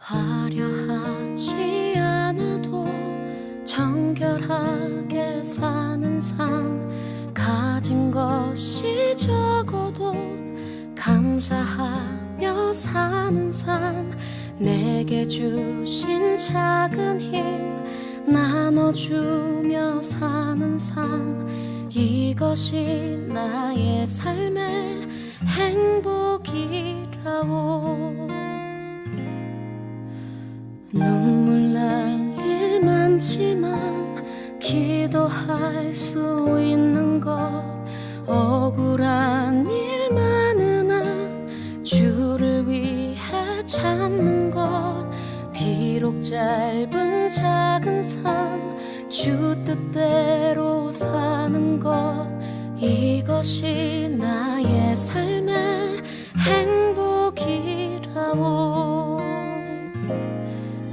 화려하지 않아도 정결하게 사는 삶, 가진 것이 적어도 감사하며 사는 삶, 내게 주신 작은 힘 나눠주며 사는 삶, 이것이 나의 삶의 행복이라오. 눈물 날 일 많지만 기도할 수 있는 것, 억울한 일 많으나 주를 위해 참는 것, 비록 짧은 작은 삶 주 뜻대로 사는 것, 이것이 나의 삶의 행복이라오.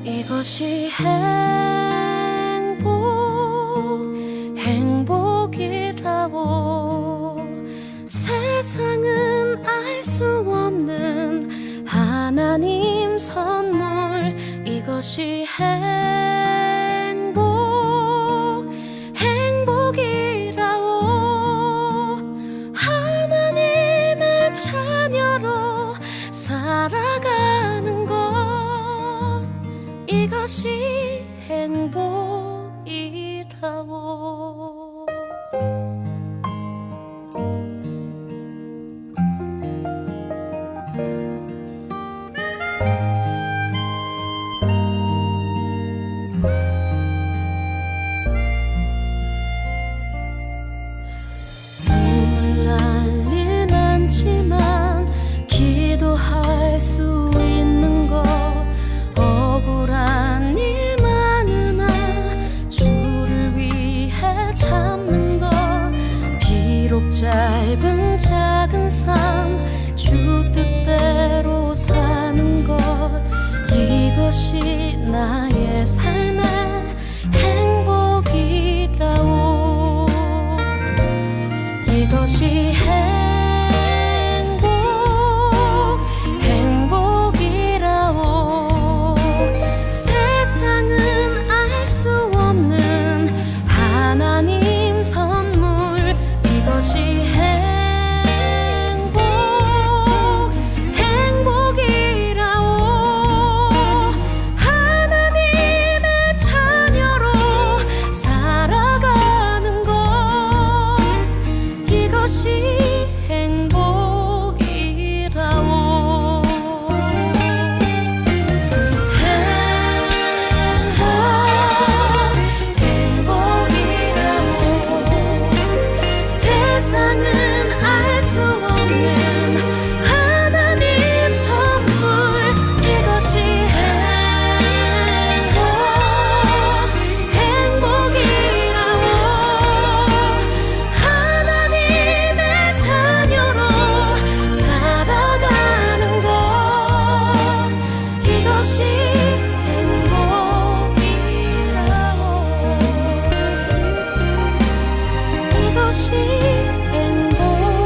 이것이 행복이라고. 세상은 알 수 없는 하나님 선물, 이것이 행복이라고. 하나님의 자녀로 살아가는 것, 이것이 행복이라고. 눈물 날 일 많지만 기도할 수 있는 것, 억울한 일 많으나 주를 위해 참는 것, 비록 짧은 작은 삶 주 뜻대로 사는 것, 이것이 나의 삶의 행복이라오. 이것이 행복이라오. 세상은 알 수 없는 하나님 선물, 이것이 행복이라오. 하나님의 자녀로 살아가는 것, 이것이 행복이라오. 행복이라오. 세상은 알 수 없는 하나님 선물, 이것이 행복이라오. 하나님의 자녀로 살아가는 것, 이것이 행복이라오. 이것이 행복이라오.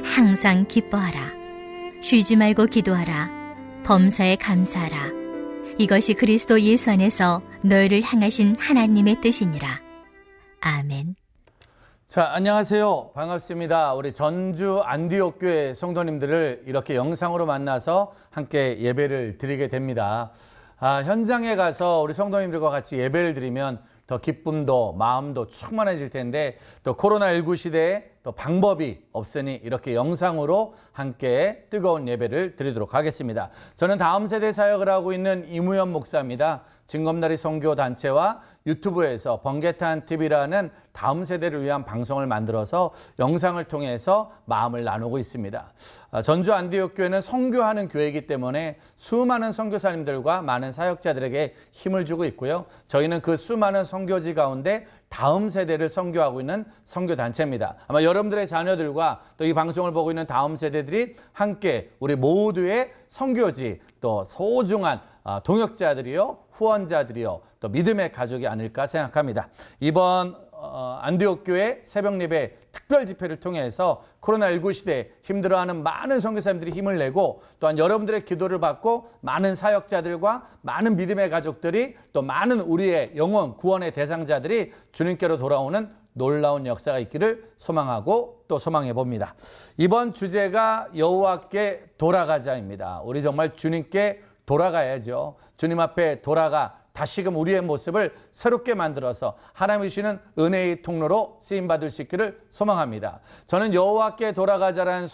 항상 기뻐하라. 쉬지 말고 기도하라. 범사에 감사하라. 이것이 그리스도 예수 안에서 너희를 향하신 하나님의 뜻이니라. 아멘. 자, 안녕하세요. 반갑습니다. 우리 전주 안디옥교회 성도님들을 이렇게 영상으로 만나서 함께 예배를 드리게 됩니다. 현장에 가서 우리 성도님들과 같이 예배를 드리면 더 기쁨도 마음도 충만해질 텐데, 또 코로나19 시대에 또 방법이 없으니 이렇게 영상으로 함께 뜨거운 예배를 드리도록 하겠습니다. 저는 다음 세대 사역을 하고 있는 이무현 목사입니다. 징검다리 선교단체와 유튜브에서 번개탄 TV라는 다음 세대를 위한 방송을 만들어서 영상을 통해서 마음을 나누고 있습니다. 전주 안디옥교회는 선교하는 교회이기 때문에 수많은 선교사님들과 많은 사역자들에게 힘을 주고 있고요. 저희는 그 수많은 선교지 가운데 다음 세대를 선교하고 있는 선교단체입니다. 아마 여러분들의 자녀들과 또 이 방송을 보고 있는 다음 세대들이 함께 우리 모두의 선교지, 또 소중한 동역자들이요, 후원자들이요, 또 믿음의 가족이 아닐까 생각합니다. 이번 안디옥 교회 새벽 예배 특별 집회를 통해서 코로나19 시대에 힘들어하는 많은 선교사님들이 힘을 내고, 또한 여러분들의 기도를 받고 많은 사역자들과 많은 믿음의 가족들이, 또 많은 우리의 영혼 구원의 대상자들이 주님께로 돌아오는 놀라운 역사가 있기를 소망하고 또 소망해 봅니다. 이번 주제가 여호와께 돌아가자입니다. 우리 정말 주님께 돌아가야죠. 주님 앞에 다시금 우리의 모습을 새롭게 만들어서 하나님이 주시는 은혜의 통로로 쓰임받을 수 있기를 소망합니다. 저는 여호와께 돌아가자라는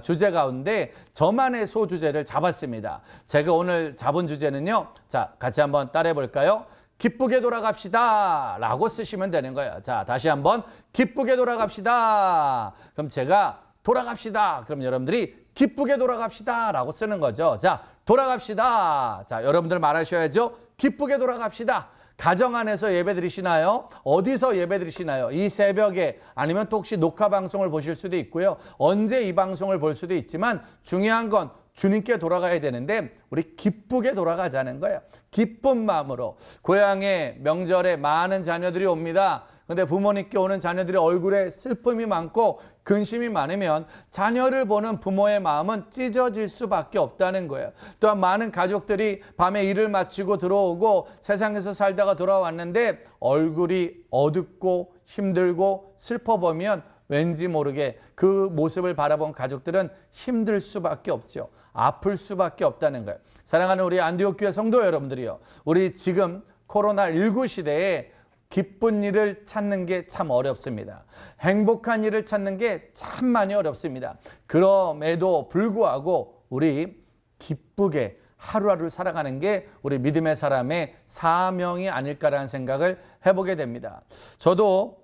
주제 가운데 저만의 소주제를 잡았습니다. 제가 오늘 잡은 주제는요, 자, 같이 한번 따라해 볼까요? 기쁘게 돌아갑시다 라고 쓰시면 되는 거예요. 자, 다시 한번 기쁘게 돌아갑시다. 그럼 제가 돌아갑시다. 그럼 여러분들이 기쁘게 돌아갑시다 라고 쓰는 거죠. 자, 돌아갑시다. 자, 여러분들 말하셔야죠. 기쁘게 돌아갑시다. 가정 안에서 예배 드리시나요? 어디서 예배 드리시나요? 이 새벽에, 아니면 또 혹시 녹화 방송을 보실 수도 있고요. 언제 이 방송을 볼 수도 있지만 중요한 건 주님께 돌아가야 되는데 우리 기쁘게 돌아가자는 거예요. 기쁜 마음으로. 고향에 명절에 많은 자녀들이 옵니다. 근데 부모님께 오는 자녀들의 얼굴에 슬픔이 많고 근심이 많으면 자녀를 보는 부모의 마음은 찢어질 수밖에 없다는 거예요. 또한 많은 가족들이 밤에 일을 마치고 들어오고 세상에서 살다가 돌아왔는데 얼굴이 어둡고 힘들고 슬퍼 보면 왠지 모르게 그 모습을 바라본 가족들은 힘들 수밖에 없죠. 아플 수밖에 없다는 거예요. 사랑하는 우리 안디옥 교회 성도 여러분들이요, 우리 지금 코로나19 시대에 기쁜 일을 찾는 게 참 어렵습니다. 행복한 일을 찾는 게 참 많이 어렵습니다. 그럼에도 불구하고 우리 기쁘게 하루하루 살아가는 게 우리 믿음의 사람의 사명이 아닐까라는 생각을 해보게 됩니다. 저도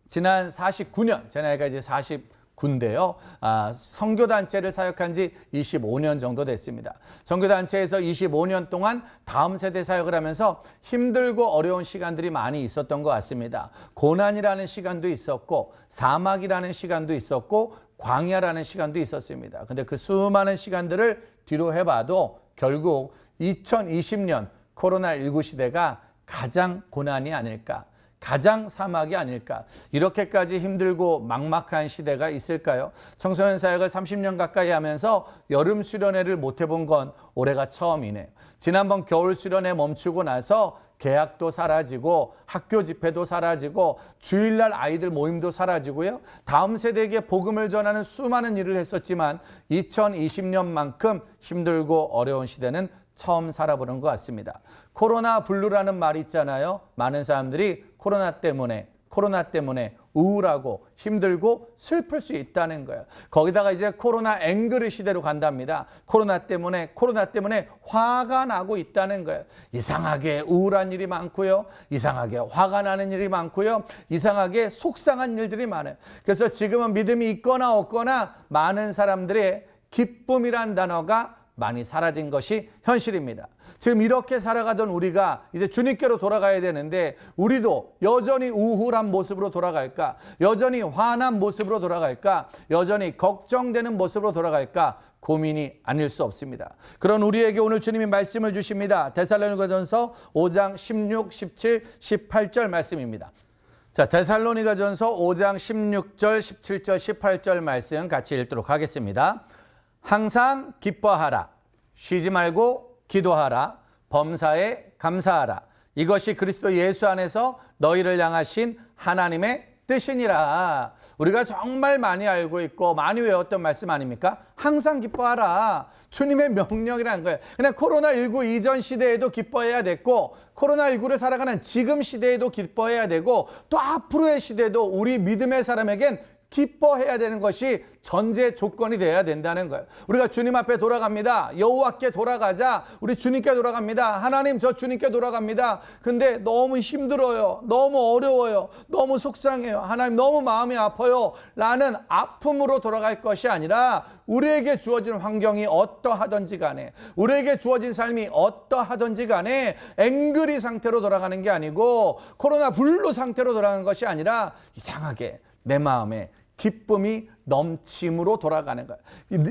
지난 49년, 제 나이가 이제 49인데요. 선교단체를 사역한 지 25년 정도 됐습니다. 선교단체에서 25년 동안 다음 세대 사역을 하면서 힘들고 어려운 시간들이 많이 있었던 것 같습니다. 고난이라는 시간도 있었고, 사막이라는 시간도 있었고, 광야라는 시간도 있었습니다. 근데 그 수많은 시간들을 뒤로 해봐도 결국 2020년 코로나19 시대가 가장 고난이 아닐까, 가장 사막이 아닐까. 이렇게까지 힘들고 막막한 시대가 있을까요? 청소년 사역을 30년 가까이 하면서 여름 수련회를 못 해본 건 올해가 처음이네요. 지난번 겨울 수련회 멈추고 나서 개학도 사라지고 학교 집회도 사라지고 주일날 아이들 모임도 사라지고요. 다음 세대에게 복음을 전하는 수많은 일을 했었지만 2020년만큼 힘들고 어려운 시대는 처음 살아보는 것 같습니다. 코로나 블루라는 말이 있잖아요. 많은 사람들이 코로나 때문에 우울하고 힘들고 슬플 수 있다는 거예요. 거기다가 이제 코로나 앵그르 시대로 간답니다. 코로나 때문에 화가 나고 있다는 거예요. 이상하게 우울한 일이 많고요. 이상하게 화가 나는 일이 많고요. 이상하게 속상한 일들이 많아요. 그래서 지금은 믿음이 있거나 없거나 많은 사람들의 기쁨이란 단어가 많이 사라진 것이 현실입니다. 지금 이렇게 살아가던 우리가 이제 주님께로 돌아가야 되는데 우리도 여전히 우울한 모습으로 돌아갈까? 여전히 화난 모습으로 돌아갈까? 여전히 걱정되는 모습으로 돌아갈까? 고민이 아닐 수 없습니다. 그런 우리에게 오늘 주님이 말씀을 주십니다. 데살로니가전서 5장 16, 17, 18절 말씀입니다. 자, 데살로니가전서 5장 16절, 17절, 18절 말씀 같이 읽도록 하겠습니다. 항상 기뻐하라. 쉬지 말고 기도하라. 범사에 감사하라. 이것이 그리스도 예수 안에서 너희를 향하신 하나님의 뜻이니라. 우리가 정말 많이 알고 있고 많이 외웠던 말씀 아닙니까? 항상 기뻐하라. 주님의 명령이라는 거예요. 그냥 코로나19 이전 시대에도 기뻐해야 됐고, 코로나19를 살아가는 지금 시대에도 기뻐해야 되고, 또 앞으로의 시대도 우리 믿음의 사람에겐 기뻐해야 되는 것이 전제 조건이 되어야 된다는 거예요. 우리가 주님 앞에 돌아갑니다. 여호와께 돌아가자. 우리 주님께 돌아갑니다. 하나님, 저 주님께 돌아갑니다. 근데 너무 힘들어요. 너무 어려워요. 너무 속상해요. 하나님, 너무 마음이 아파요. 라는 아픔으로 돌아갈 것이 아니라 우리에게 주어진 환경이 어떠하든지 간에, 우리에게 주어진 삶이 어떠하든지 간에 앵그리 상태로 돌아가는 게 아니고 코로나 블루 상태로 돌아가는 것이 아니라 이상하게 내 마음에 기쁨이 넘침으로 돌아가는 거예요.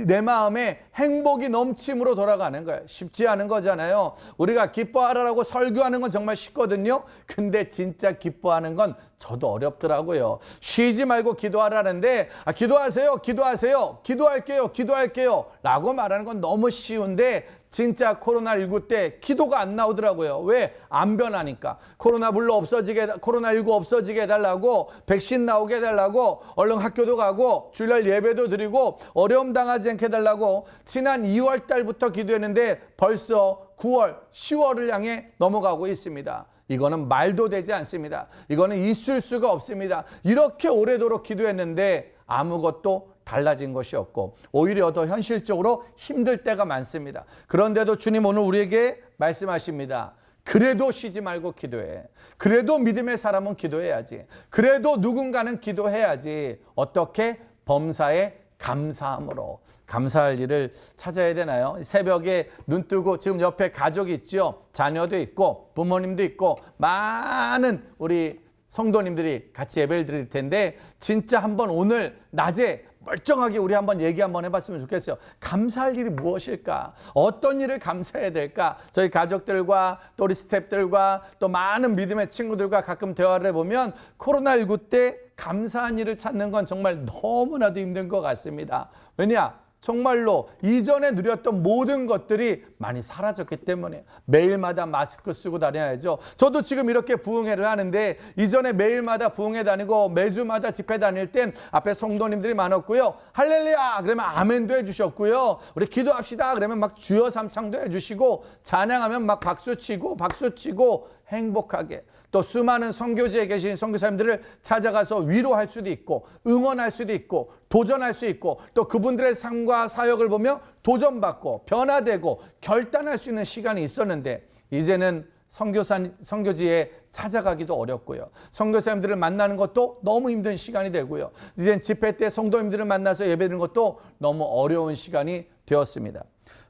내 마음에 행복이 넘침으로 돌아가는 거예요. 쉽지 않은 거잖아요. 우리가 기뻐하라고 설교하는 건 정말 쉽거든요. 근데 진짜 기뻐하는 건 저도 어렵더라고요. 쉬지 말고 기도하라는데 기도하세요, 기도하세요, 기도할게요 라고 말하는 건 너무 쉬운데 진짜 코로나19 때 기도가 안 나오더라고요. 왜? 안 변하니까. 코로나19 없어지게 해달라고, 백신 나오게 해달라고, 얼른 학교도 가고 주일날 예배도 드리고 어려움 당하지 않게 해달라고 지난 2월 달부터 기도했는데 벌써 9월, 10월을 향해 넘어가고 있습니다. 이거는 말도 되지 않습니다. 이거는 있을 수가 없습니다. 이렇게 오래도록 기도했는데 아무것도 달라진 것이 없고 오히려 더 현실적으로 힘들 때가 많습니다. 그런데도 주님 오늘 우리에게 말씀하십니다. 그래도 쉬지 말고 기도해. 그래도 믿음의 사람은 기도해야지. 그래도 누군가는 기도해야지. 어떻게? 범사에 감사함으로. 감사할 일을 찾아야 되나요? 새벽에 눈 뜨고 지금 옆에 가족이 있죠. 자녀도 있고 부모님도 있고 많은 우리 성도님들이 같이 예배를 드릴 텐데 진짜 한번 오늘 낮에 멀쩡하게 우리 한번 얘기 한번 해봤으면 좋겠어요. 감사할 일이 무엇일까? 어떤 일을 감사해야 될까? 저희 가족들과 또 우리 스태프들과 또 많은 믿음의 친구들과 가끔 대화를 해보면 코로나19 때 감사한 일을 찾는 건 정말 너무나도 힘든 것 같습니다. 왜냐? 정말로 이전에 누렸던 모든 것들이 많이 사라졌기 때문에 매일마다 마스크 쓰고 다녀야죠. 저도 지금 이렇게 부흥회를 하는데 이전에 매일마다 부흥회 다니고 매주마다 집회 다닐 땐 앞에 성도님들이 많았고요. 할렐루야 그러면 아멘도 해주셨고요. 우리 기도합시다 그러면 막 주여 삼창도 해주시고 찬양하면 막 박수치고 행복하게 또 수많은 선교지에 계신 선교사님들을 찾아가서 위로할 수도 있고 응원할 수도 있고 도전할 수 있고 또 그분들의 삶과 사역을 보며 도전받고 변화되고 결단할 수 있는 시간이 있었는데 이제는 선교지에 찾아가기도 어렵고요. 선교사님들을 만나는 것도 너무 힘든 시간이 되고요. 이젠 집회 때 성도님들을 만나서 예배드리는 것도 너무 어려운 시간이 되었습니다.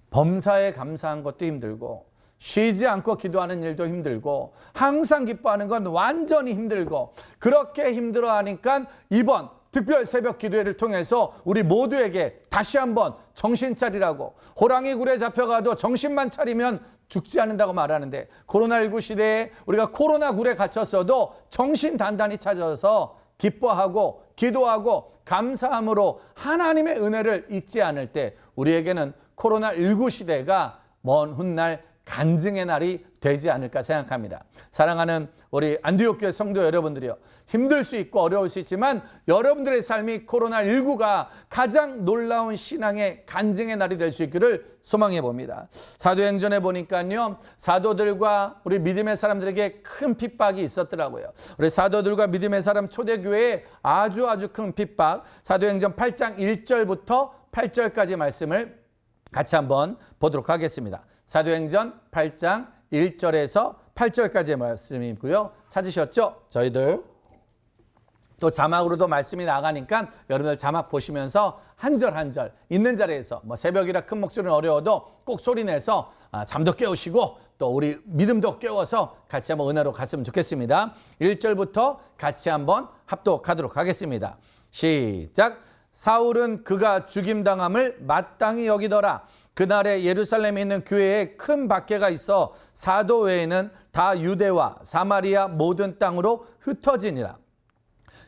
범사에 감사한 것도 힘들고 쉬지 않고 기도하는 일도 힘들고 항상 기뻐하는 건 완전히 힘들고 그렇게 힘들어하니까 이번 특별 새벽 기도회를 통해서 우리 모두에게 다시 한번 정신 차리라고 호랑이 굴에 잡혀가도 정신만 차리면 죽지 않는다고 말하는데 코로나19 시대에 우리가 코로나 굴에 갇혔어도 정신 단단히 찾아서 기뻐하고 기도하고 감사함으로 하나님의 은혜를 잊지 않을 때 우리에게는 코로나19 시대가 먼 훗날 간증의 날이 되지 않을까 생각합니다. 사랑하는 우리 안디옥 교회 성도 여러분들이요. 힘들 수 있고 어려울 수 있지만 여러분들의 삶이 코로나19가 가장 놀라운 신앙의 간증의 날이 될 수 있기를 소망해 봅니다. 사도행전에 보니까요. 사도들과 우리 믿음의 사람들에게 큰 핍박이 있었더라고요. 우리 사도들과 믿음의 사람 초대교회에 아주 큰 핍박. 사도행전 8장 1절부터 8절까지 말씀을 같이 한번 보도록 하겠습니다. 사도행전 8장 1절에서 8절까지의 말씀이고요. 찾으셨죠? 저희들 또 자막으로도 말씀이 나가니까 여러분들 자막 보시면서 한 절 한 절 있는 자리에서 새벽이라 큰 목소리는 어려워도 꼭 소리내서 잠도 깨우시고 또 우리 믿음도 깨워서 같이 한번 은혜로 갔으면 좋겠습니다. 1절부터 같이 한번 합독하도록 하겠습니다. 시작. 사울은 그가 죽임당함을 마땅히 여기더라. 그날에 예루살렘에 있는 교회에 큰 박해가 있어 사도 외에는 다 유대와 사마리아 모든 땅으로 흩어지니라.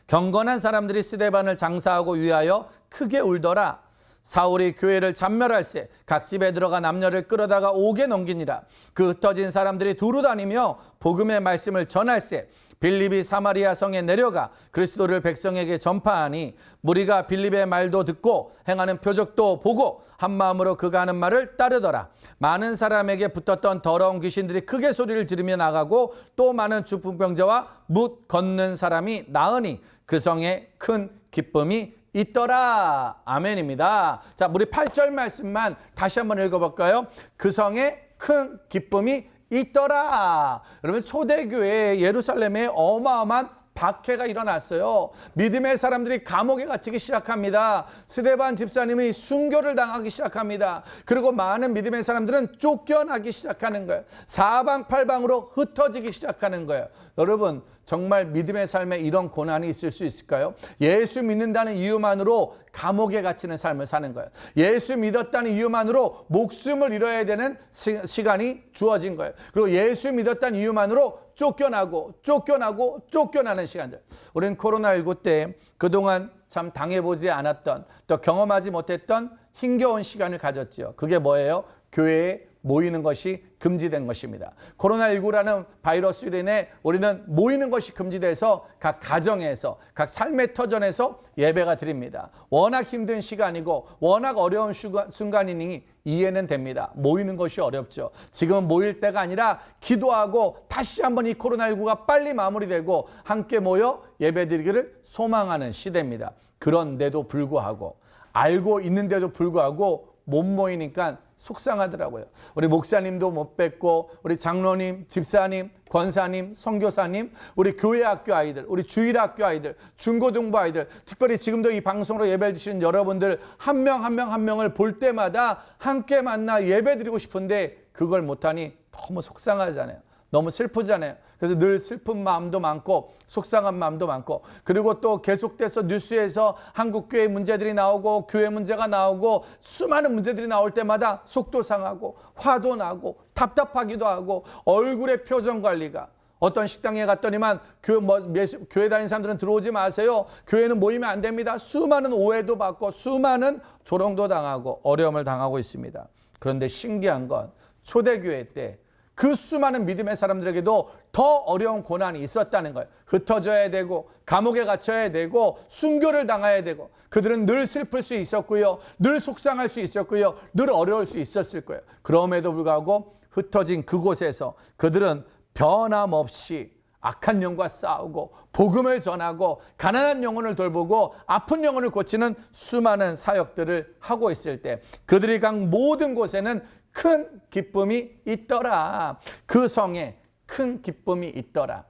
경건한 사람들이 스데반을 장사하고 위하여 크게 울더라. 사울이 교회를 잔멸할세 각 집에 들어가 남녀를 끌어다가 옥에 넘기니라. 그 흩어진 사람들이 두루 다니며 복음의 말씀을 전할세 빌립이 사마리아 성에 내려가 그리스도를 백성에게 전파하니 무리가 빌립의 말도 듣고 행하는 표적도 보고 한 마음으로 그가 하는 말을 따르더라. 많은 사람에게 붙었던 더러운 귀신들이 크게 소리를 지르며 나가고 또 많은 중풍병자와 뭇 걷는 사람이 나으니 그 성에 큰 기쁨이 있더라. 아멘입니다. 자, 우리 8절 말씀만 다시 한번 읽어볼까요? 그 성에 큰 기쁨이 있더라. 여러분, 초대교회 예루살렘에 어마어마한 박해가 일어났어요. 믿음의 사람들이 감옥에 갇히기 시작합니다. 스데반 집사님이 순교를 당하기 시작합니다. 그리고 많은 믿음의 사람들은 쫓겨나기 시작하는 거예요. 사방팔방으로 흩어지기 시작하는 거예요. 여러분, 정말 믿음의 삶에 이런 고난이 있을 수 있을까요? 예수 믿는다는 이유만으로 감옥에 갇히는 삶을 사는 거예요. 예수 믿었다는 이유만으로 목숨을 잃어야 되는 시간이 주어진 거예요. 그리고 예수 믿었다는 이유만으로 쫓겨나는 시간들. 우리는 코로나19 때 그동안 참 당해보지 않았던, 또 경험하지 못했던 힘겨운 시간을 가졌지요. 그게 뭐예요? 교회에 모이는 것이 금지된 것입니다. 코로나19라는 바이러스로 인해 우리는 모이는 것이 금지돼서 각 가정에서, 각 삶의 터전에서 예배가 드립니다. 워낙 힘든 시간이고 워낙 어려운 순간이니 이해는 됩니다. 모이는 것이 어렵죠. 지금은 모일 때가 아니라 기도하고 다시 한번 이 코로나19가 빨리 마무리되고 함께 모여 예배드리기를 소망하는 시대입니다. 그런데도 불구하고, 알고 있는데도 불구하고 못 모이니까 속상하더라고요. 우리 목사님도 못 뵙고, 우리 장로님, 집사님, 권사님, 선교사님, 우리 교회 학교 아이들, 우리 주일 학교 아이들, 중고등부 아이들, 특별히 지금도 이 방송으로 예배 드리는 여러분들 한 명 한 명을 볼 때마다 함께 만나 예배 드리고 싶은데 그걸 못하니 너무 속상하잖아요. 너무 슬프잖아요. 그래서 늘 슬픈 마음도 많고 속상한 마음도 많고, 그리고 또 계속돼서 뉴스에서 한국교회 문제들이 나오고 교회 문제가 나오고 수많은 문제들이 나올 때마다 속도 상하고 화도 나고 답답하기도 하고, 얼굴의 표정 관리가, 어떤 식당에 갔더니만 교회 다니는 사람들은 들어오지 마세요, 교회는 모이면 안 됩니다, 수많은 오해도 받고 수많은 조롱도 당하고 어려움을 당하고 있습니다. 그런데 신기한 건 초대교회 때 그 수많은 믿음의 사람들에게도 더 어려운 고난이 있었다는 거예요. 흩어져야 되고 감옥에 갇혀야 되고 순교를 당해야 되고, 그들은 늘 슬플 수 있었고요, 늘 속상할 수 있었고요, 늘 어려울 수 있었을 거예요. 그럼에도 불구하고 흩어진 그곳에서 그들은 변함없이 악한 영과 싸우고 복음을 전하고 가난한 영혼을 돌보고 아픈 영혼을 고치는 수많은 사역들을 하고 있을 때 그들이 간 모든 곳에는 큰 기쁨이 있더라. 그 성에 큰 기쁨이 있더라.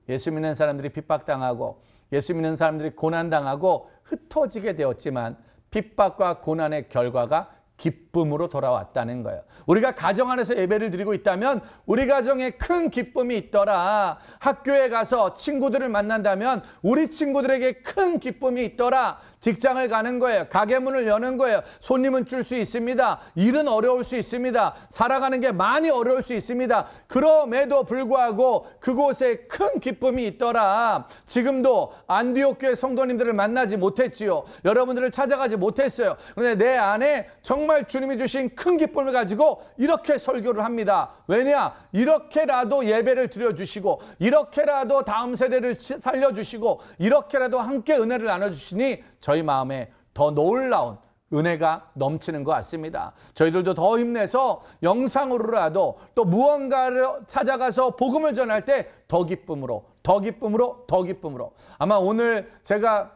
예수 믿는 사람들이 핍박당하고 예수 믿는 사람들이 고난당하고 흩어지게 되었지만 핍박과 고난의 결과가 기쁨으로 돌아왔다는 거예요. 우리가 가정 안에서 예배를 드리고 있다면 우리 가정에 큰 기쁨이 있더라. 학교에 가서 친구들을 만난다면 우리 친구들에게 큰 기쁨이 있더라. 직장을 가는 거예요. 가게 문을 여는 거예요. 손님은 줄 수 있습니다. 일은 어려울 수 있습니다. 살아가는 게 많이 어려울 수 있습니다. 그럼에도 불구하고 그곳에 큰 기쁨이 있더라. 지금도 안디옥 교회 성도님들을 만나지 못했지요. 여러분들을 찾아가지 못했어요. 그런데 내 안에 정말 주님이 주신 큰 기쁨을 가지고 이렇게 설교를 합니다. 왜냐? 이렇게라도 예배를 드려주시고 이렇게라도 다음 세대를 살려주시고 이렇게라도 함께 은혜를 나눠주시니 저희 마음에 더 놀라운 은혜가 넘치는 것 같습니다. 저희들도 더 힘내서 영상으로라도 또 무언가를 찾아가서 복음을 전할 때 더 기쁨으로 아마 오늘 제가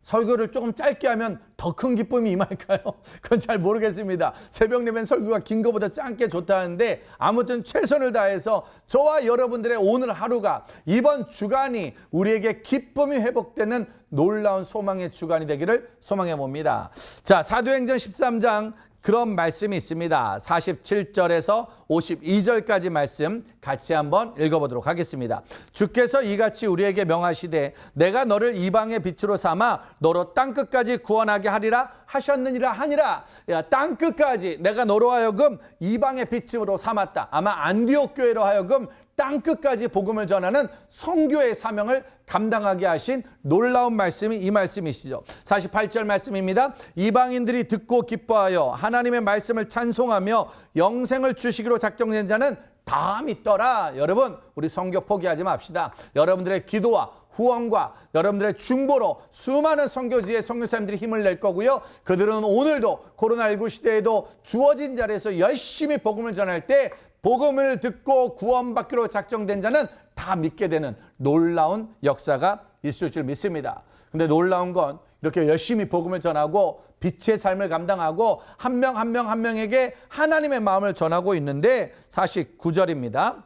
설교를 조금 짧게 하면 더 큰 기쁨이 임할까요? 그건 잘 모르겠습니다. 새벽 예배는 설교가 긴 것보다 짧게 좋다는데 아무튼 최선을 다해서 저와 여러분들의 오늘 하루가, 이번 주간이 우리에게 기쁨이 회복되는 놀라운 소망의 주간이 되기를 소망해 봅니다. 자, 사도행전 13장 그런 말씀이 있습니다. 47절에서 52절까지 말씀 같이 한번 읽어보도록 하겠습니다. 주께서 이같이 우리에게 명하시되 내가 너를 이방의 빛으로 삼아 너로 땅끝까지 구원하게 하리라 하셨느니라 하니라. 땅끝까지 내가 너로 하여금 이방의 빛으로 삼았다. 아마 안디옥 교회로 하여금 땅끝까지 복음을 전하는 선교의 사명을 감당하게 하신 놀라운 말씀이 이 말씀이시죠. 48절 말씀입니다. 이방인들이 듣고 기뻐하여 하나님의 말씀을 찬송하며 영생을 주시기로 작정된 자는 다 믿더라. 여러분, 우리 선교 포기하지 맙시다. 여러분들의 기도와 후원과 여러분들의 중보로 수많은 선교지의 선교사님들이 힘을 낼 거고요. 그들은 오늘도 코로나19 시대에도 주어진 자리에서 열심히 복음을 전할 때 복음을 듣고 구원받기로 작정된 자는 다 믿게 되는 놀라운 역사가 있을 줄 믿습니다. 근데 놀라운 건 이렇게 열심히 복음을 전하고 빛의 삶을 감당하고 한 명 한 명 한 명에게 하나님의 마음을 전하고 있는데 49절입니다.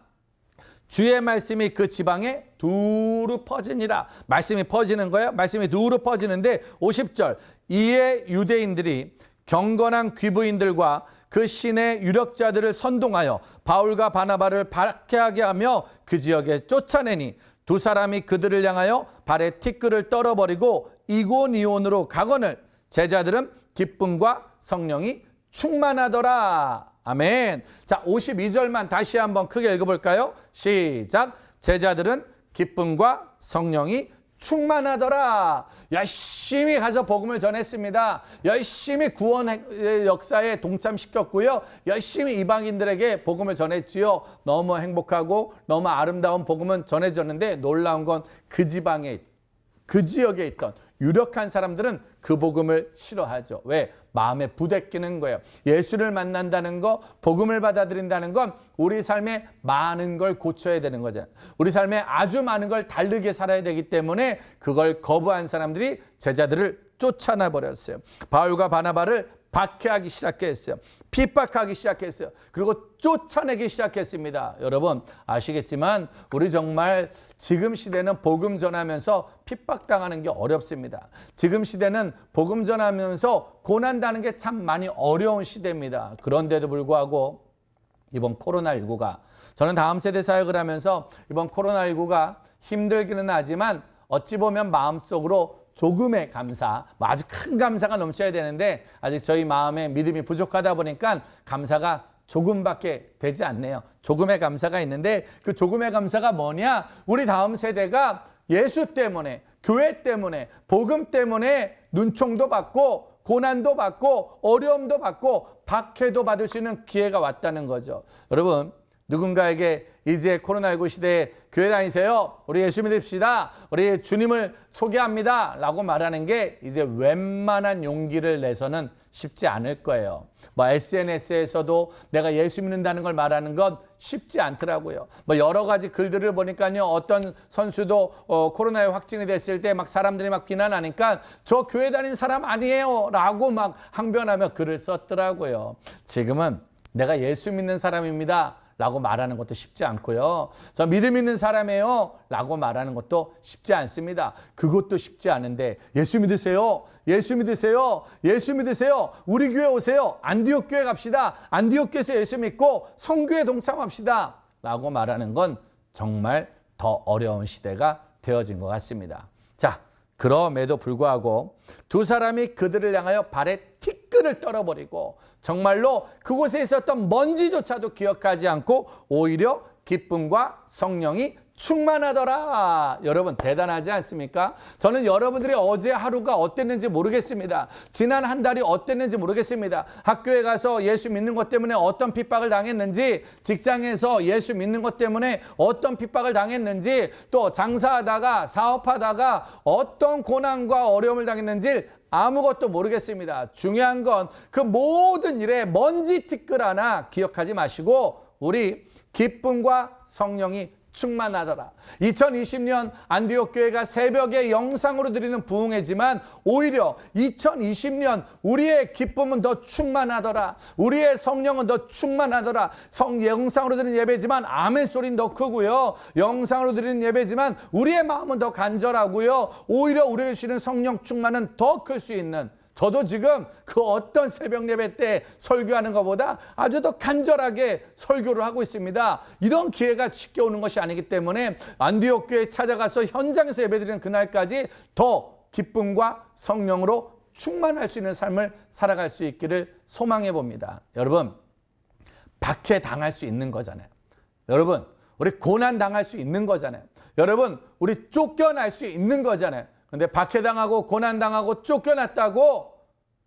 주의 말씀이 그 지방에 두루 퍼지니라. 말씀이 퍼지는 거예요. 말씀이 두루 퍼지는데 50절. 이에 유대인들이 경건한 귀부인들과 그 신의 유력자들을 선동하여 바울과 바나바를 박해하게 하며 그 지역에 쫓아내니 두 사람이 그들을 향하여 발에 티끌을 떨어버리고 이고니온으로 가거늘 제자들은 기쁨과 성령이 충만하더라. 아멘. 자, 52절만 다시 한번 크게 읽어볼까요? 시작. 제자들은 기쁨과 성령이 충만하더라. 열심히 가서 복음을 전했습니다. 열심히 구원의 역사에 동참시켰고요. 열심히 이방인들에게 복음을 전했지요. 너무 행복하고 너무 아름다운 복음은 전해졌는데 놀라운 건 그 지방에, 그 지역에 있던 유력한 사람들은 그 복음을 싫어하죠. 왜? 마음에 부대끼는 거예요. 예수를 만난다는 거, 복음을 받아들인다는 건 우리 삶에 많은 걸 고쳐야 되는 거잖아요. 우리 삶에 아주 많은 걸 다르게 살아야 되기 때문에 그걸 거부한 사람들이 제자들을 쫓아내 버렸어요. 바울과 바나바를 박해하기 시작했어요. 핍박하기 시작했어요. 그리고 쫓아내기 시작했습니다. 여러분 아시겠지만 우리 정말 지금 시대는 복음 전하면서 핍박당하는 게 어렵습니다. 지금 시대는 복음 전하면서 고난당하는 게 참 많이 어려운 시대입니다. 그런데도 불구하고 이번 코로나19가, 저는 다음 세대 사역을 하면서 이번 코로나19가 힘들기는 하지만 어찌 보면 마음속으로 조금의 감사, 아주 큰 감사가 넘쳐야 되는데 아직 저희 마음에 믿음이 부족하다 보니까 감사가 조금밖에 되지 않네요. 조금의 감사가 있는데 그 조금의 감사가 뭐냐? 우리 다음 세대가 예수 때문에, 교회 때문에, 복음 때문에 눈총도 받고 고난도 받고 어려움도 받고 박해도 받을 수 있는 기회가 왔다는 거죠. 여러분 누군가에게 이제 코로나19 시대에 교회 다니세요. 우리 예수 믿읍시다. 우리 주님을 소개합니다. 라고 말하는 게 이제 웬만한 용기를 내서는 쉽지 않을 거예요. 뭐 SNS에서도 내가 예수 믿는다는 걸 말하는 건 쉽지 않더라고요. 뭐 여러 가지 글들을 보니까요. 어떤 선수도 코로나에 확진이 됐을 때 막 사람들이 막 비난하니까 저 교회 다니는 사람 아니에요. 라고 막 항변하며 글을 썼더라고요. 지금은 내가 예수 믿는 사람입니다. 라고 말하는 것도 쉽지 않고요. 저 믿음 있는 사람이에요. 라고 말하는 것도 쉽지 않습니다. 그것도 쉽지 않은데 예수 믿으세요. 예수 믿으세요. 예수 믿으세요. 우리 교회 오세요. 안디옥 교회 갑시다. 안디옥 교회에서 예수 믿고 성교에 동참합시다. 라고 말하는 건 정말 더 어려운 시대가 되어진 것 같습니다. 자, 그럼에도 불구하고 두 사람이 그들을 향하여 발에 티끌을 떨어버리고 정말로 그곳에 있었던 먼지조차도 기억하지 않고 오히려 기쁨과 성령이 충만하더라. 여러분 대단하지 않습니까? 저는 여러분들이 어제 하루가 어땠는지 모르겠습니다. 지난 한 달이 어땠는지 모르겠습니다. 학교에 가서 예수 믿는 것 때문에 어떤 핍박을 당했는지, 직장에서 예수 믿는 것 때문에 어떤 핍박을 당했는지, 또 장사하다가 사업하다가 어떤 고난과 어려움을 당했는지 아무것도 모르겠습니다. 중요한 건 그 모든 일에 먼지 티끌 하나 기억하지 마시고 우리 기쁨과 성령이 충만하더라. 2020년 안디옥 교회가 새벽에 영상으로 드리는 부흥회지만 오히려 2020년 우리의 기쁨은 더 충만하더라. 우리의 성령은 더 충만하더라. 영상으로 드리는 예배지만 아멘 소리는 더 크고요. 영상으로 드리는 예배지만 우리의 마음은 더 간절하고요. 오히려 우리에게 주시는 성령 충만은 더 클 수 있는, 저도 지금 그 어떤 새벽 예배 때 설교하는 것보다 아주 더 간절하게 설교를 하고 있습니다. 이런 기회가 쉽게 오는 것이 아니기 때문에 안디옥 교회에 찾아가서 현장에서 예배드리는 그날까지 더 기쁨과 성령으로 충만할 수 있는 삶을 살아갈 수 있기를 소망해 봅니다. 여러분, 박해 당할 수 있는 거잖아요. 여러분, 우리 고난 당할 수 있는 거잖아요. 여러분, 우리 쫓겨날 수 있는 거잖아요. 근데 박해당하고 고난당하고 쫓겨났다고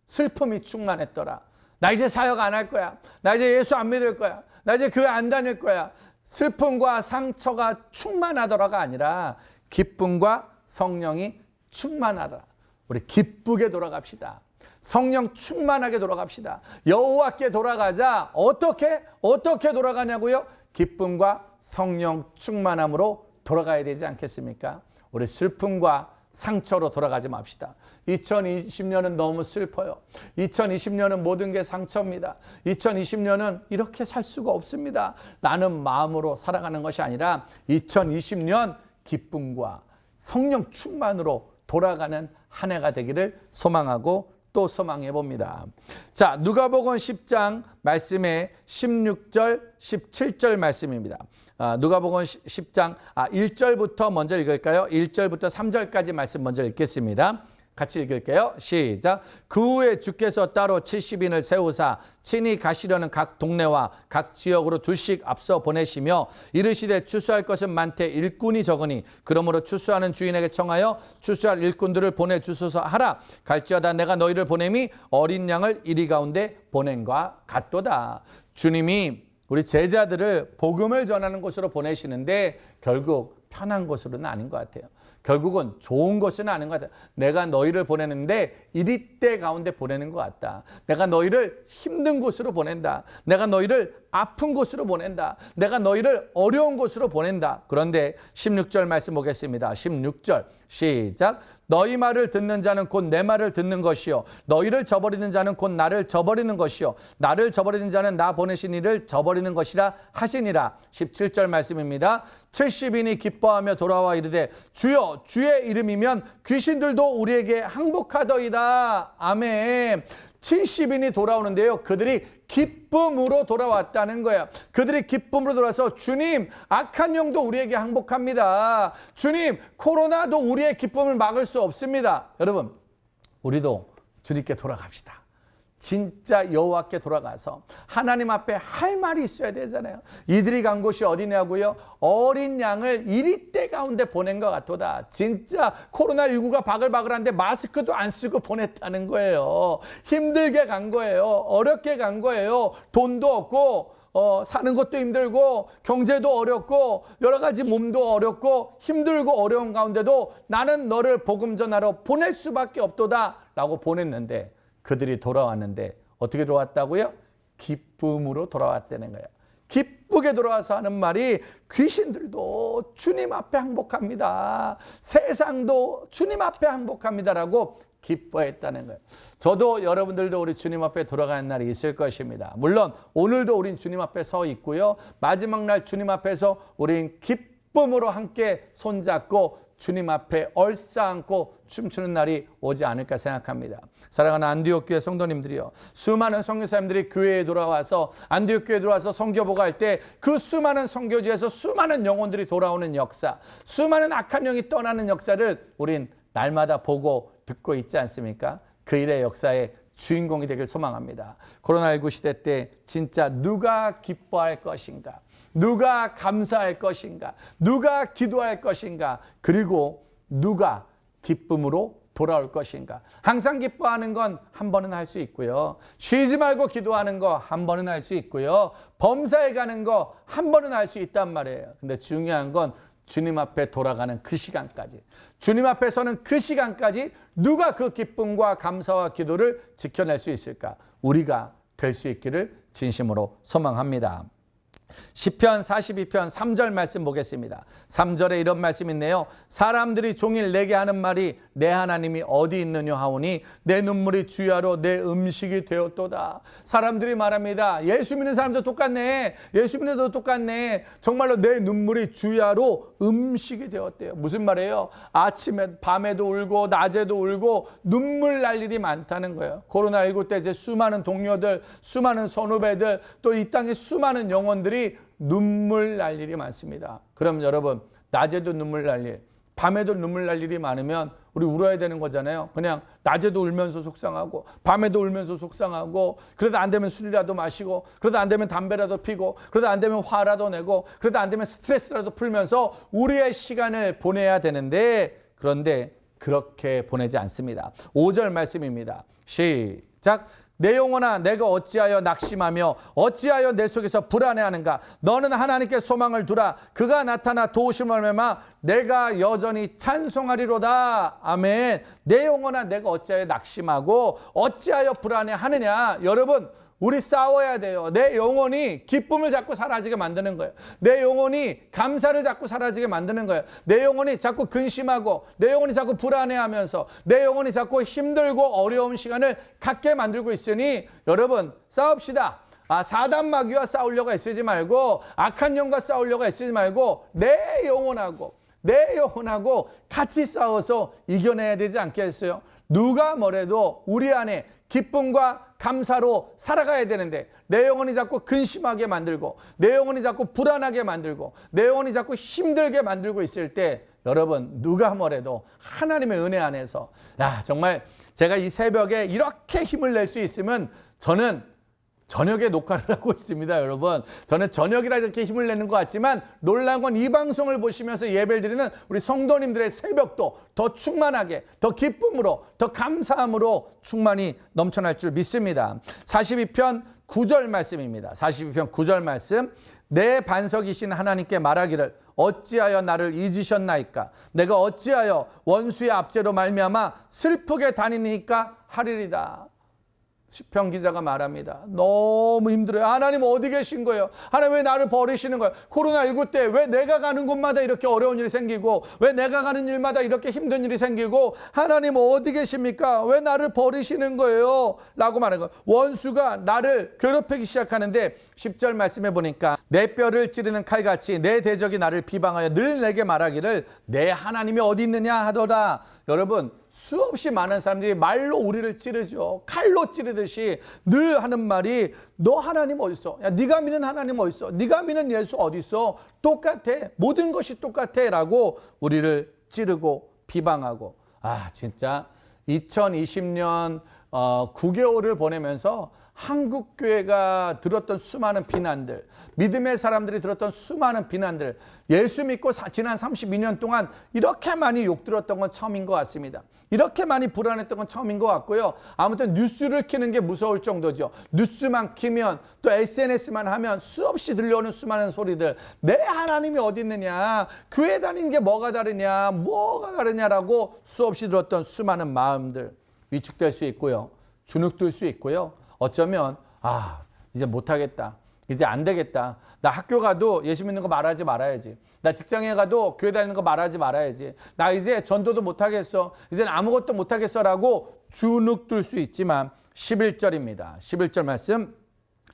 슬픔이 충만했더라. 나 이제 사역 안 할 거야. 나 이제 예수 안 믿을 거야. 나 이제 교회 안 다닐 거야. 슬픔과 상처가 충만하더라가 아니라 기쁨과 성령이 충만하더라. 우리 기쁘게 돌아갑시다. 성령 충만하게 돌아갑시다. 여호와께 돌아가자. 어떻게 돌아가냐고요? 기쁨과 성령 충만함으로 돌아가야 되지 않겠습니까? 우리 슬픔과 상처로 돌아가지 맙시다. 2020년은 너무 슬퍼요. 2020년은 모든 게 상처입니다. 2020년은 이렇게 살 수가 없습니다. 라는 마음으로 살아가는 것이 아니라 2020년 기쁨과 성령 충만으로 돌아가는 한 해가 되기를 소망하고 또 소망해 봅니다. 자, 누가복음 10장 말씀의 16절, 17절 말씀입니다. 누가복음 10장 1절부터 먼저 읽을까요? 1절부터 3절까지 말씀 먼저 읽겠습니다. 같이 읽을게요. 시작. 그 후에 주께서 따로 70인을 세우사 친히 가시려는 각 동네와 각 지역으로 둘씩 앞서 보내시며 이르시되 추수할 것은 많되 일꾼이 적으니 그러므로 추수하는 주인에게 청하여 추수할 일꾼들을 보내주소서 하라. 갈지어다 내가 너희를 보냄이 어린 양을 이리 가운데 보낸과 같도다. 주님이 우리 제자들을 복음을 전하는 곳으로 보내시는데 결국 편한 곳으로는 아닌 것 같아요. 결국은 좋은 것은 아닌 것 같아요. 내가 너희를 보내는데 이리때 가운데 보내는 것 같다. 내가 너희를 힘든 곳으로 보낸다. 내가 너희를 아픈 곳으로 보낸다. 내가 너희를 어려운 곳으로 보낸다. 그런데 16절 말씀 보겠습니다. 16절 시작. 너희 말을 듣는 자는 곧 내 말을 듣는 것이요 너희를 저버리는 자는 곧 나를 저버리는 것이요 나를 저버리는 자는 나 보내신 이를 저버리는 것이라 하시니라. 17절 말씀입니다. 70인이 기뻐하며 돌아와 이르되 주여 주의 이름이면 귀신들도 우리에게 항복하더이다. 아멘. 70인이 돌아오는데요. 그들이 기쁨으로 돌아왔다는 거예요. 그들이 기쁨으로 돌아와서 주님, 악한 영도 우리에게 항복합니다. 주님, 코로나도 우리의 기쁨을 막을 수 없습니다. 여러분, 우리도 주님께 돌아갑시다. 진짜 여호와께 돌아가서 하나님 앞에 할 말이 있어야 되잖아요. 이들이 간 곳이 어디냐고요? 어린 양을 이리때 가운데 보낸 것 같도다. 진짜 코로나19가 바글바글한데 마스크도 안 쓰고 보냈다는 거예요. 힘들게 간 거예요. 어렵게 간 거예요. 돈도 없고 사는 것도 힘들고 경제도 어렵고 여러 가지 몸도 어렵고 힘들고 어려운 가운데도 나는 너를 복음 전하러 보낼 수밖에 없도다 라고 보냈는데 그들이 돌아왔는데 어떻게 돌아왔다고요? 기쁨으로 돌아왔다는 거예요. 기쁘게 돌아와서 하는 말이 귀신들도 주님 앞에 항복합니다. 세상도 주님 앞에 항복합니다라고 기뻐했다는 거예요. 저도 여러분들도 우리 주님 앞에 돌아가는 날이 있을 것입니다. 물론 오늘도 우린 주님 앞에 서 있고요. 마지막 날 주님 앞에서 우린 기쁨으로 함께 손잡고 주님 앞에 얼싸안고 춤추는 날이 오지 않을까 생각합니다. 사랑하는 안디옥 교회 성도님들이요, 수많은 선교사님들이 교회에 돌아와서 안디옥 교회에 들어와서 선교보고 할 때 그 수많은 선교지에서 수많은 영혼들이 돌아오는 역사, 수많은 악한 영이 떠나는 역사를 우린 날마다 보고 듣고 있지 않습니까? 그 일의 역사의 주인공이 되길 소망합니다. 코로나19 시대 때 진짜 누가 기뻐할 것인가? 누가 감사할 것인가? 누가 기도할 것인가? 그리고 누가 기쁨으로 돌아올 것인가? 항상 기뻐하는 건 한 번은 할 수 있고요. 쉬지 말고 기도하는 거 한 번은 할 수 있고요. 범사에 가는 거 한 번은 할 수 있단 말이에요. 근데 중요한 건 주님 앞에 돌아가는 그 시간까지, 주님 앞에 서는 그 시간까지 누가 그 기쁨과 감사와 기도를 지켜낼 수 있을까? 우리가 될 수 있기를 진심으로 소망합니다. 시편 42편 3절 말씀 보겠습니다. 3절에 이런 말씀이 있네요. 사람들이 종일 내게 하는 말이 내 하나님이 어디 있느냐 하오니 내 눈물이 주야로 내 음식이 되었도다. 사람들이 말합니다. 예수 믿는 사람도 똑같네. 예수 믿는 사람도 똑같네. 정말로 내 눈물이 주야로 음식이 되었대요. 무슨 말이에요? 아침에 밤에도 울고 낮에도 울고 눈물 날 일이 많다는 거예요. 코로나19 때 이제 수많은 동료들, 수많은 선후배들, 또 이 땅에 수많은 영혼들이 눈물 날 일이 많습니다. 그럼 여러분, 낮에도 눈물 날 일, 밤에도 눈물 날 일이 많으면 우리 울어야 되는 거잖아요. 그냥 낮에도 울면서 속상하고 밤에도 울면서 속상하고, 그러다 안 되면 술이라도 마시고, 그러다 안 되면 담배라도 피고, 그러다 안 되면 화라도 내고, 그러다 안 되면 스트레스라도 풀면서 우리의 시간을 보내야 되는데, 그런데 그렇게 보내지 않습니다. 5절 말씀입니다. 시작. 내 영혼아 내가 어찌하여 낙심하며 어찌하여 내 속에서 불안해하는가? 너는 하나님께 소망을 두라. 그가 나타나 도우심을 매마 내가 여전히 찬송하리로다. 아멘. 내 영혼아 내가 어찌하여 낙심하고 어찌하여 불안해하느냐? 여러분, 우리 싸워야 돼요. 내 영혼이 기쁨을 자꾸 사라지게 만드는 거예요. 내 영혼이 감사를 자꾸 사라지게 만드는 거예요. 내 영혼이 자꾸 근심하고, 내 영혼이 자꾸 불안해하면서, 내 영혼이 자꾸 힘들고 어려운 시간을 갖게 만들고 있으니 여러분 싸웁시다. 사단 마귀와 싸우려고 애쓰지 말고, 악한 영과 싸우려고 애쓰지 말고, 내 영혼하고 같이 싸워서 이겨내야 되지 않겠어요? 누가 뭐래도 우리 안에 기쁨과 감사로 살아가야 되는데, 내 영혼이 자꾸 근심하게 만들고, 내 영혼이 자꾸 불안하게 만들고, 내 영혼이 자꾸 힘들게 만들고 있을 때 여러분 누가 뭐래도 하나님의 은혜 안에서 정말 제가 이 새벽에 이렇게 힘을 낼 수 있으면 저는 저녁에 녹화를 하고 있습니다, 여러분. 저는 저녁이라 이렇게 힘을 내는 것 같지만 놀라운 건 이 방송을 보시면서 예배를 드리는 우리 성도님들의 새벽도 더 충만하게, 더 기쁨으로, 더 감사함으로 충만히 넘쳐날 줄 믿습니다. 42편 9절 말씀입니다. 42편 9절 말씀. 내 반석이신 하나님께 말하기를 어찌하여 나를 잊으셨나이까? 내가 어찌하여 원수의 압제로 말미암아 슬프게 다니니까 하리리다. 시편 기자가 말합니다. 너무 힘들어요. 하나님 어디 계신 거예요? 하나님 왜 나를 버리시는 거예요? 코로나19 때 왜 내가 가는 곳마다 이렇게 어려운 일이 생기고, 왜 내가 가는 일마다 이렇게 힘든 일이 생기고, 하나님 어디 계십니까? 왜 나를 버리시는 거예요? 라고 말하는 거예요. 원수가 나를 괴롭히기 시작하는데 10절 말씀해 보니까 내 뼈를 찌르는 칼같이 내 대적이 나를 비방하여 늘 내게 말하기를 내 하나님이 어디 있느냐 하더라. 여러분 수없이 많은 사람들이 말로 우리를 찌르죠. 칼로 찌르듯이 늘 하는 말이 너 하나님 어디 있어? 야, 네가 믿는 하나님 어디 있어? 네가 믿는 예수 어디 있어? 똑같아. 모든 것이 똑같아 라고 우리를 찌르고 비방하고. 진짜 2020년 9개월을 보내면서 한국교회가 들었던 수많은 비난들, 믿음의 사람들이 들었던 수많은 비난들, 예수 믿고 지난 32년 동안 이렇게 많이 욕 들었던 건 처음인 것 같습니다. 이렇게 많이 불안했던 건 처음인 것 같고요. 아무튼 뉴스를 키는 게 무서울 정도죠. 뉴스만 키면, 또 SNS만 하면 수없이 들려오는 수많은 소리들, 내 하나님이 어디 있느냐, 교회 다니는 게 뭐가 다르냐라고 수없이 들었던 수많은 마음들, 위축될 수 있고요, 주눅들 수 있고요. 어쩌면 이제 못하겠다, 이제 안 되겠다, 나 학교 가도 예수 믿는 거 말하지 말아야지, 나 직장에 가도 교회 다니는 거 말하지 말아야지, 나 이제 전도도 못하겠어, 이제는 아무것도 못하겠어 라고 주눅들 수 있지만 11절입니다. 11절 말씀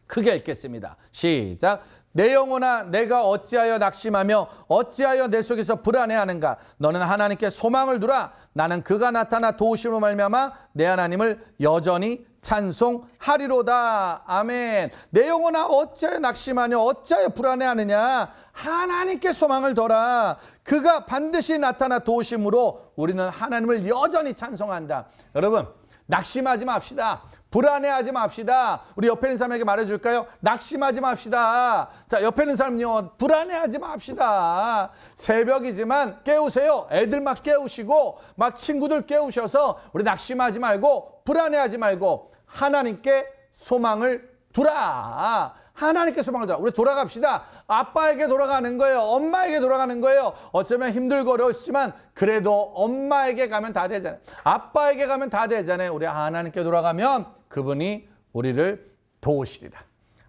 크게 읽겠습니다. 시작. 내 영혼아 내가 어찌하여 낙심하며 어찌하여 내 속에서 불안해하는가? 너는 하나님께 소망을 두라. 나는 그가 나타나 도우심으로 말미암아 내 하나님을 여전히 찬송하리로다. 아멘. 내 영혼아 어찌하여 낙심하며 어찌하여 불안해하느냐? 하나님께 소망을 둬라. 그가 반드시 나타나 도우심으로 우리는 하나님을 여전히 찬송한다. 여러분 낙심하지 맙시다. 불안해하지 맙시다. 우리 옆에 있는 사람에게 말해줄까요? 낙심하지 맙시다. 자, 옆에 있는 사람요, 불안해하지 맙시다. 새벽이지만 깨우세요. 애들 막 깨우시고 막 친구들 깨우셔서 우리 낙심하지 말고 불안해하지 말고 하나님께 소망을 두라. 하나님께 소망을 두라. 우리 돌아갑시다. 아빠에게 돌아가는 거예요. 엄마에게 돌아가는 거예요. 어쩌면 힘들고 어려우시지만 그래도 엄마에게 가면 다 되잖아요. 아빠에게 가면 다 되잖아요. 우리 하나님께 돌아가면 그분이 우리를 도우시리라.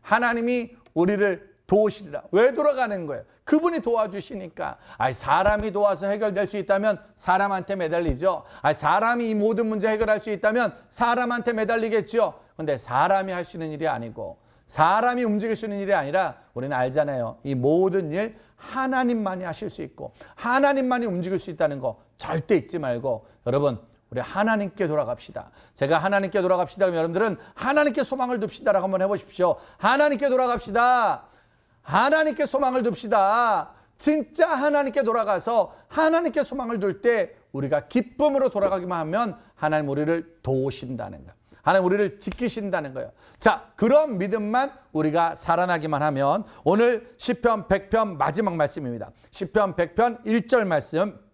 하나님이 우리를 도우시리라. 왜 돌아가는 거예요? 그분이 도와주시니까. 사람이 도와서 해결될 수 있다면 사람한테 매달리죠. 사람이 이 모든 문제 해결할 수 있다면 사람한테 매달리겠죠. 그런데 사람이 할 수 있는 일이 아니고, 사람이 움직일 수 있는 일이 아니라 우리는 알잖아요. 이 모든 일 하나님만이 하실 수 있고 하나님만이 움직일 수 있다는 거 절대 잊지 말고, 여러분 우리 하나님께 돌아갑시다. 제가 하나님께 돌아갑시다 그러면 여러분들은 하나님께 소망을 둡시다라고 한번 해보십시오. 하나님께 돌아갑시다. 하나님께 소망을 둡시다. 진짜 하나님께 돌아가서 하나님께 소망을 둘 때 우리가 기쁨으로 돌아가기만 하면 하나님 우리를 도우신다는 거, 하나님 우리를 지키신다는 거예요. 자, 그런 믿음만 우리가 살아나기만 하면, 오늘 시편 100편 마지막 말씀입니다. 시편 100편 1절 말씀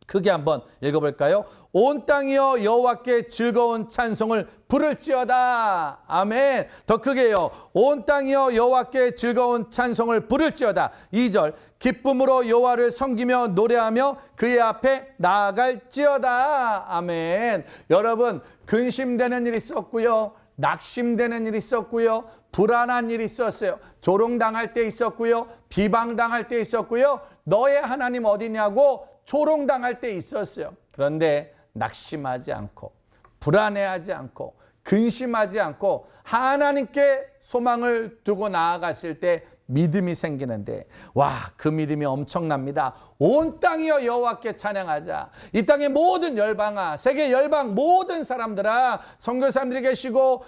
크게 한번 읽어볼까요? 온 땅이여 여호와께 즐거운 찬송을 부를지어다. 아멘. 더 크게요. 온 땅이여 여호와께 즐거운 찬송을 부를지어다. 2절 기쁨으로 여호와를 섬기며 노래하며 그의 앞에 나아갈지어다. 아멘. 여러분 근심되는 일이 있었고요, 낙심되는 일이 있었고요. 불안한 일이 있었어요. 조롱당할 때 있었고요. 비방당할 때 있었고요. 너의 하나님 어디냐고 조롱당할 때 있었어요. 그런데 낙심하지 않고 불안해하지 않고 근심하지 않고 하나님께 소망을 두고 나아갔을 때 믿음이 생기는데, 와, 그 믿음이 엄청납니다. 온 땅이여 여호와께 찬양하자. 이 땅의 모든 열방아, 세계 열방 모든 사람들아, 선교사님들이 계시고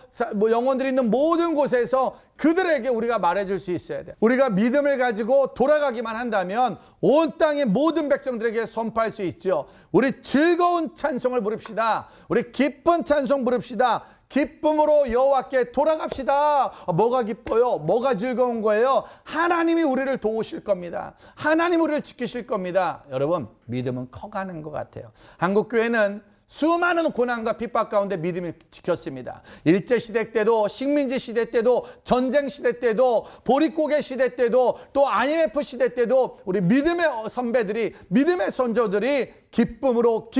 영혼들이 있는 모든 곳에서 그들에게 우리가 말해줄 수 있어야 돼. 우리가 믿음을 가지고 돌아가기만 한다면 온 땅의 모든 백성들에게 선포할 수 있죠. 우리 즐거운 찬송을 부릅시다. 우리 기쁜 찬송 부릅시다. 기쁨으로 여호와께 돌아갑시다. 뭐가 기뻐요? 뭐가 즐거운 거예요? 하나님이 우리를 도우실 겁니다. 하나님 우리를 지키실 겁니다. 여러분, 믿음은 커가는 것 같아요. 한국교회는 수많은 고난과 핍박 가운데 믿음을 지켰습니다. 일제시대 때도, 식민지 시대 때도, 전쟁 시대 때도, 보릿고개 시대 때도, 또 IMF 시대 때도 우리 믿음의 선배들이, 믿음의 선조들이 기쁨으로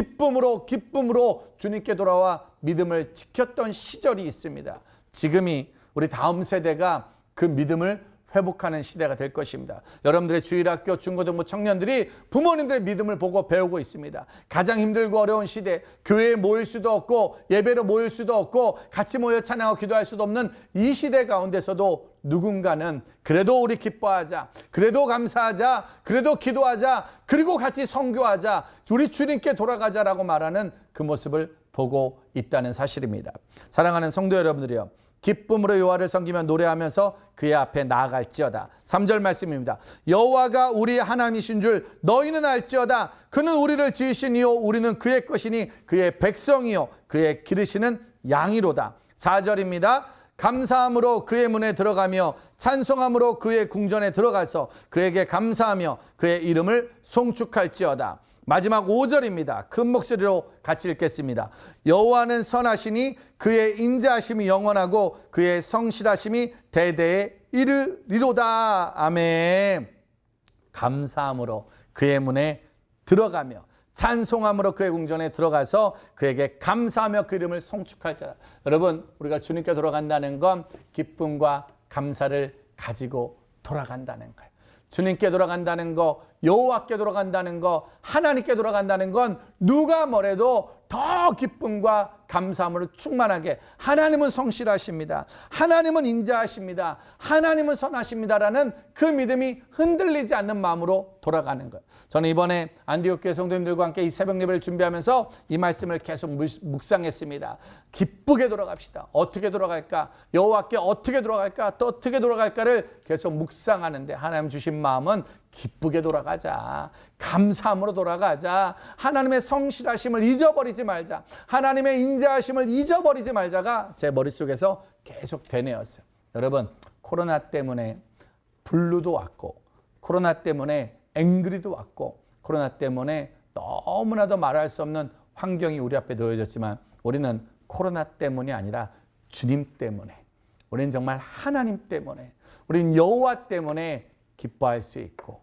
주님께 돌아와 믿음을 지켰던 시절이 있습니다. 지금이 우리 다음 세대가 그 믿음을 회복하는 시대가 될 것입니다. 여러분들의 주일학교, 중고등부 청년들이 부모님들의 믿음을 보고 배우고 있습니다. 가장 힘들고 어려운 시대, 교회에 모일 수도 없고 예배로 모일 수도 없고 같이 모여 찬양하고 기도할 수도 없는 이 시대 가운데서도 누군가는 그래도 우리 기뻐하자, 그래도 감사하자, 그래도 기도하자, 그리고 같이 선교하자, 우리 주님께 돌아가자라고 말하는 그 모습을 보고 있다는 사실입니다. 사랑하는 성도 여러분들이요, 기쁨으로 여호와를 섬기며 노래하면서 그의 앞에 나아갈지어다. 3절 말씀입니다. 여호와가 우리 하나님이신 줄 너희는 알지어다. 그는 우리를 지으신 이요 우리는 그의 것이니 그의 백성이요 그의 기르시는 양이로다. 4절입니다. 감사함으로 그의 문에 들어가며 찬송함으로 그의 궁전에 들어가서 그에게 감사하며 그의 이름을 송축할지어다. 마지막 5절입니다. 큰 목소리로 같이 읽겠습니다. 여호와는 선하시니 그의 인자하심이 영원하고 그의 성실하심이 대대에 이르리로다. 아멘. 감사함으로 그의 문에 들어가며 찬송함으로 그의 궁전에 들어가서 그에게 감사하며 그 이름을 송축할 자다. 여러분, 우리가 주님께 돌아간다는 건 기쁨과 감사를 가지고 돌아간다는 거예요. 주님께 돌아간다는 거, 여호와께 돌아간다는 거, 하나님께 돌아간다는 건 누가 뭐래도 더 기쁨과 감사함으로 충만하게, 하나님은 성실하십니다, 하나님은 인자하십니다, 하나님은 선하십니다라는 그 믿음이 흔들리지 않는 마음으로 돌아가는 거예요. 저는 이번에 안디옥교회 성도님들과 함께 이 새벽 예배를 준비하면서 이 말씀을 계속 묵상했습니다. 기쁘게 돌아갑시다. 어떻게 돌아갈까? 여호와께 어떻게 돌아갈까? 또 어떻게 돌아갈까를 계속 묵상하는데 하나님 주신 마음은 기쁘게 돌아가자. 감사함으로 돌아가자. 하나님의 성실하심을 잊어버리지 말자. 하나님의 인자하심을 잊어버리지 말자가 제 머릿속에서 계속 되뇌었어요. 여러분, 코로나 때문에 블루도 왔고, 코로나 때문에 앵그리도 왔고, 코로나 때문에 너무나도 말할 수 없는 환경이 우리 앞에 놓여졌지만 우리는 코로나 때문이 아니라 주님 때문에, 우리는 정말 하나님 때문에, 우리는 여호와 때문에 기뻐할 수 있고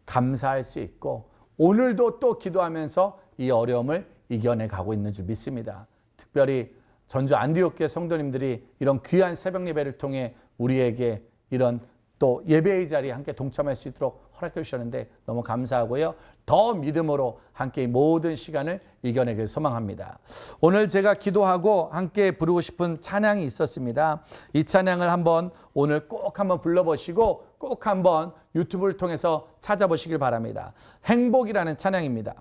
감사할 수 있고 오늘도 또 기도하면서 이 어려움을 이겨내 가고 있는 줄 믿습니다. 특별히 전주 안디옥교회 성도님들이 이런 귀한 새벽 예배를 통해 우리에게 이런 또 예배의 자리에 함께 동참할 수 있도록 허락해 주셨는데 너무 감사하고요. 더 믿음으로 함께 모든 시간을 이겨내길 소망합니다. 오늘 제가 기도하고 함께 부르고 싶은 찬양이 있었습니다. 이 찬양을 한번 오늘 꼭 한번 불러보시고 꼭 한번 유튜브를 통해서 찾아보시길 바랍니다. 행복이라는 찬양입니다.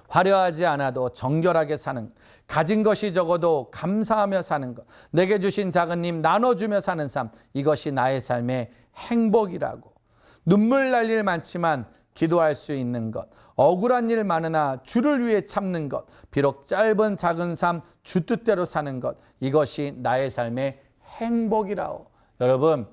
화려하지 않아도 정결하게 사는, 가진 것이 적어도 감사하며 사는 것, 내게 주신 작은 힘 나눠주며 사는 삶, 이것이 나의 삶의 행복이라고. 눈물 날 일 많지만 기도할 수 있는 것, 억울한 일 많으나 주를 위해 참는 것, 비록 짧은 작은 삶 주 뜻대로 사는 것, 이것이 나의 삶의 행복이라오. 여러분,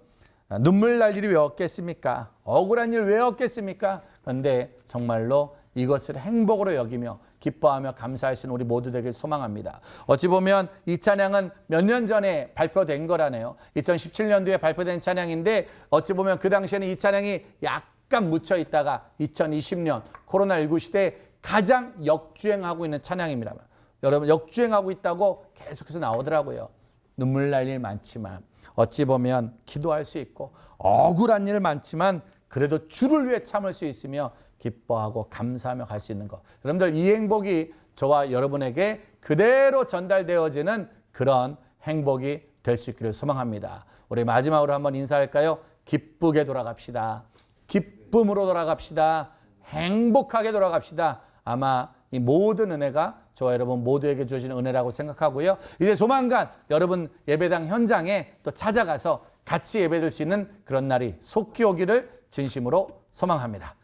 눈물 날 일이 왜 없겠습니까? 억울한 일 왜 없겠습니까? 그런데 정말로 이것을 행복으로 여기며 기뻐하며 감사할 수 있는 우리 모두 되길 소망합니다. 어찌 보면 이 찬양은 몇 년 전에 발표된 거라네요. 2017년도에 발표된 찬양인데 어찌 보면 그 당시에는 이 찬양이 약간 묻혀 있다가 2020년 코로나19 시대에 가장 역주행하고 있는 찬양입니다. 여러분, 역주행하고 있다고 계속해서 나오더라고요. 눈물 날 일 많지만 어찌 보면 기도할 수 있고 억울한 일 많지만 그래도 주를 위해 참을 수 있으며 기뻐하고 감사하며 갈 수 있는 것. 여러분들 이 행복이 저와 여러분에게 그대로 전달되어지는 그런 행복이 될 수 있기를 소망합니다. 우리 마지막으로 한번 인사할까요? 기쁘게 돌아갑시다. 기쁨으로 돌아갑시다. 행복하게 돌아갑시다. 아마 이 모든 은혜가 저와 여러분 모두에게 주어지는 은혜라고 생각하고요. 이제 조만간 여러분 예배당 현장에 또 찾아가서 같이 예배드릴 수 있는 그런 날이 속히 오기를 진심으로 소망합니다.